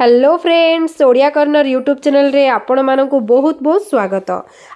Hello friends, Odia corner YouTube channel रे आपण मानकु बहुत बहुत स्वागत।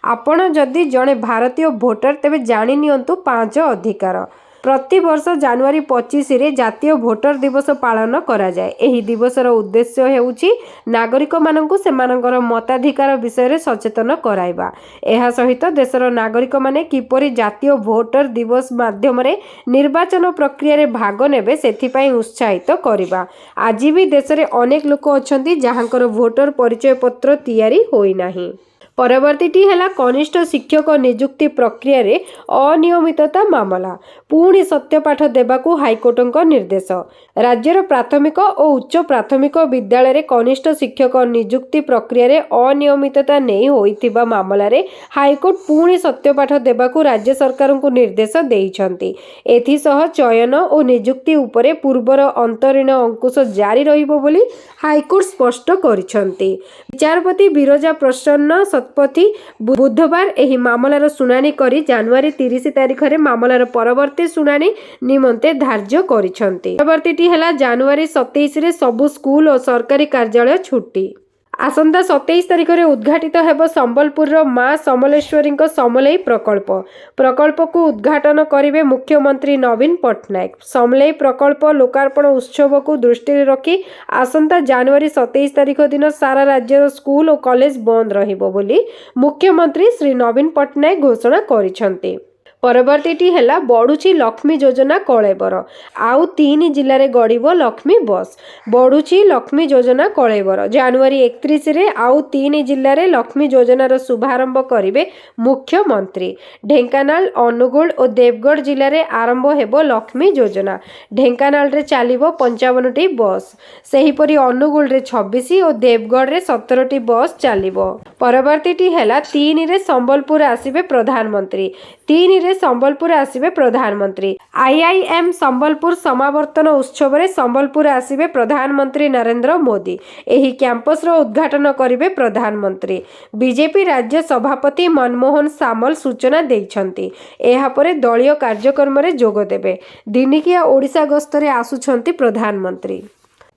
आपण जदि जड़े भारतीय भोटर तेबे जानि नियंतु 5 अधिकार। प्रति वर्ष जनवरी 25 रे जातीय भोटर दिवस पालन करा जाए। एही दिवसर उद्देश्य हेउची नागरिक मानकु सेमानकर मताधिकार विषय रे सचेतन कराइबा। एहा सहित देशर नागरिक माने किपरि जातीय भोटर दिवस माध्यम रे निर्वाचन प्रक्रिया रे भाग नेबे सेथिपाई उत्साहित करिबा। आज भी देश रे अनेक लोक अछंती जहांकर भोटर परिचय पत्र तैयारी होई नाही। परवर्तीटी है कनिष्ठ शिक्षक नियुक्ति प्रक्रिया रे अनियमितता मामला पुणी सत्यपाठ देवाकू हाइकोर्ट निर्देश। राज्यर प्राथमिक और उच्च प्राथमिक विद्यालय रे कनिष्ठ शिक्षक नियुक्ति प्रक्रिया रे अनियमितता नहीं होइथिबा मामला रे हाइकोर्ट पुणी सत्यपाठ देवाकू राज्य सरकार को निर्देश देइछंती। एथि सह चयन और नियुक्ति उपरे पूर्वर अंतरीण अंकुश जारी रहिबो बोली हाइकोर्ट स्पष्ट करिछंती। विचारपति बिरजा प्रसन्न शतपथी बुधवार एही मामलार शुणाणी करी जनवरी 30 तारिख रे मामलार परवर्ती शुणाणी निमंते धार्य करिछंती। परवर्तीटी हैला जनवरी 27 रे सबु स्कूल और सरकारी कार्यालय छुट्टी। आसंता 27 तारिख रे उद्घाटित हेब संबलपुर मां समलेश्वरी समलई प्रकल्प को उद्घाटन करिवे मुख्यमंत्री नवीन पट्टनायक। समलई प्रकल्प लोकार्पण उत्सव को दृष्टि रखी आसंता जनवरी 27 तारिख दिन सारा राज्यर स्कूल और कॉलेज बंद रहिबो बोली मुख्यमंत्री श्री नवीन पट्टनायक घोषणा करिसंती। परवर्तीटी हैला बढ़ुची लक्ष्मी योजना कलेबर आउ 3 जिले में गड़ब लक्ष्मी बस। बढ़ुची लक्ष्मी योजना कलेबर जनवरी 31 रे आउ 3 जिले में लक्ष्मी योजनार शुभारंभ करिवे मुख्यमंत्री। ढेंकानाल अनुगुल और देवगढ़ जिले में आरंभ हेबो लक्ष्मी योजना। ढेंकानाल रे चलिबो 55टी बस, सेहीपरि अनुगुल रे 26 और देवगढ़ रे 17टी बस चलिबो। परवर्तीटी हैला 3 रे संबलपुर आसिबे प्रधानमंत्री। 3 रे संबलपुर आसिबे प्रधानमंत्री। आईआईएम संबलपुर समावर्तन उत्सव रे संबलपुर आसिबे प्रधानमंत्री नरेंद्र मोदी। एही कैंपस रो उद्घाटन करिवे प्रधानमंत्री। बीजेपी राज्य सभापति मनमोहन सामल सूचना देइछंती। एहा परे दलीय कार्यक्रम रे जोग देबे। दिनिकिया ओडिशा गस्त रे आसुछंती प्रधानमंत्री।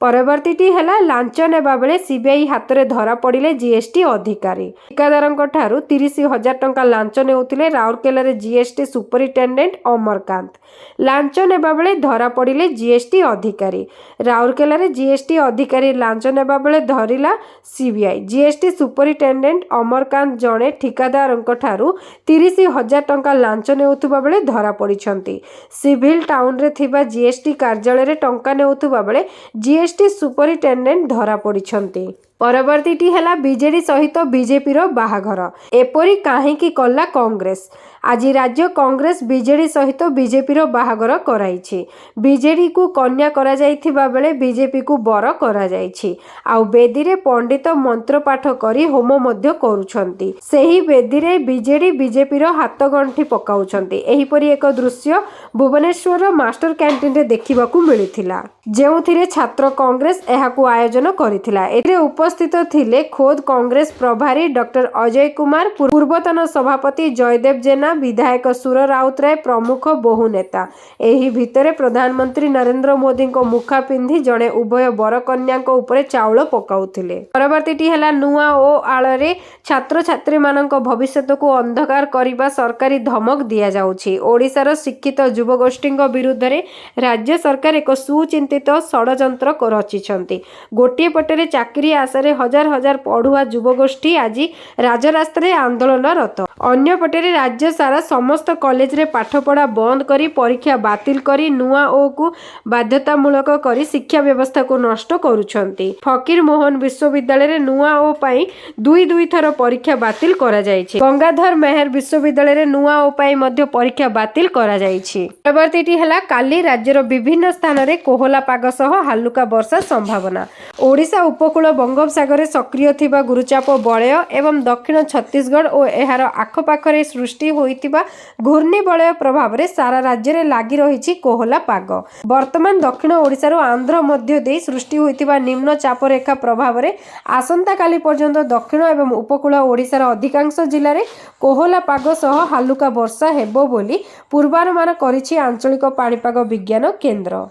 परवर्तीटी हैला लांच नेबा बेले सीबीआई हाथ में धरा पड़े जीएसटी अधिकारी। ठिकादारंक ठारू 30,000 टंका लांच नेउथिले राउरकेला रे जीएसटी सुपरिटेंडेंट अमरकांत। लांच नेबा बेले धरा पड़े जीएसटी अधिकारी। राउरकेला रे जीएसटी अधिकारी लांच नेबा बेले धरिला सीबीआई। जीएसटी सुपरिटेंडेंट अमरकांत जड़े ठिकादारंक ठारू 30,000 टंका लांच नेउथुबा बेले धरा पड़िछंती। सिविल टाउन रे थिबा जीएसटी कार्यालय रे टंका नेउथुबा बेले जीएसटी सुपरिटेंडेंट धरा पड़िछंती। परवर्तीटी हैला बीजेडी सहित बीजेपी रो बाहाघर एपरी काहेकि कला कांग्रेस। आज राज्य कांग्रेस बीजेडी सहित बीजेपी रो बाहाघर कराइछि। बीजेडी को कन्या करा जाइथिबा बेले बीजेपी को बर करा जाइछि। आउ बेदी रे पंडित मंत्र पाठ करी होम मध्य करूछंती। सेही बेदी रे बीजेडी बीजेपी रो हाथ गंठी पकाउछंती। एही परी एक दृश्य भुवनेश्वर मास्टर कैंटीन रे देखिबाकू मिलिथिला, जेउथिरे छात्र कांग्रेस एहाकू आयोजन करिथिला। एथिरे उपस्थित थिले खोद कांग्रेस प्रभारी डॉक्टर अजय कुमार, पूर्वतन सभापति जयदेव जेना, विधायक सुर राउतराय प्रमुख बहु नेता। एही भितरे प्रधानमंत्री नरेंद्र मोदी को मुखा पिंधि जड़े उभय बर कन्या उपरे चाउल पकाउथिले। परवर्तीटी हैला नुआ ओ आଳରେ छात्र छात्री मानक भविष्य को अंधकार करिबा सरकारी धमक दिया जाउछि। ओडिशार शिक्षित युवगोष्ठी विरुद्ध रे राज्य सरकार एक सुचिंतित षडयंत्र रचिछंती। गोटे पटे चाकरी आशारे हजार हजार पढ़ुआ युवगोष्ठी आज राजरास्ता रे आंदोलनरत। अन्य पटे राज्य सारा समस्त कॉलेज रे पाठपढ़ा बंद करी परीक्षा बातिल करी नुआ ओ को बाध्यतामूलक करी शिक्षा व्यवस्था को नष्ट करुछंती। फकीर मोहन विश्वविद्यालय रे नुआ ओ पाई दुई थर परीक्षा बातिल करा जायछि। गंगाधर मेहर विश्वविद्यालय रे नुआ ओ पाई मध्य परीक्षा बातिल करा जायछि। परवर्तीटी हैला काली राज्यर विभिन्न स्थान रे कोहला पाग सह हालुका वर्षा संभावना। ओडिशा उपकूल बंगोपसागर सक्रिय थिबा गुरुचाप बलय एवं दक्षिण छत्तीसगढ़ और एहार आखपाखरे सृष्टि होइतिबा घूर्णिबलय प्रभाव रे सारा राज्य रे लागी रहिछि कोहला पाग। वर्तमान दक्षिण ओडिशा रो आंध्र मध्य दे सृष्टि होइतिबा निम्न चाप रेखा प्रभाव रे आसंता काली पर्यंत दक्षिण एवं उपकूल ओडिशार अधिकांश जिल्ला रे कोहला पाग सह हालुका वर्षा हेबो बोली पूर्वानुमान करिछि आंचलिक पाणीपाग विज्ञान केंद्र।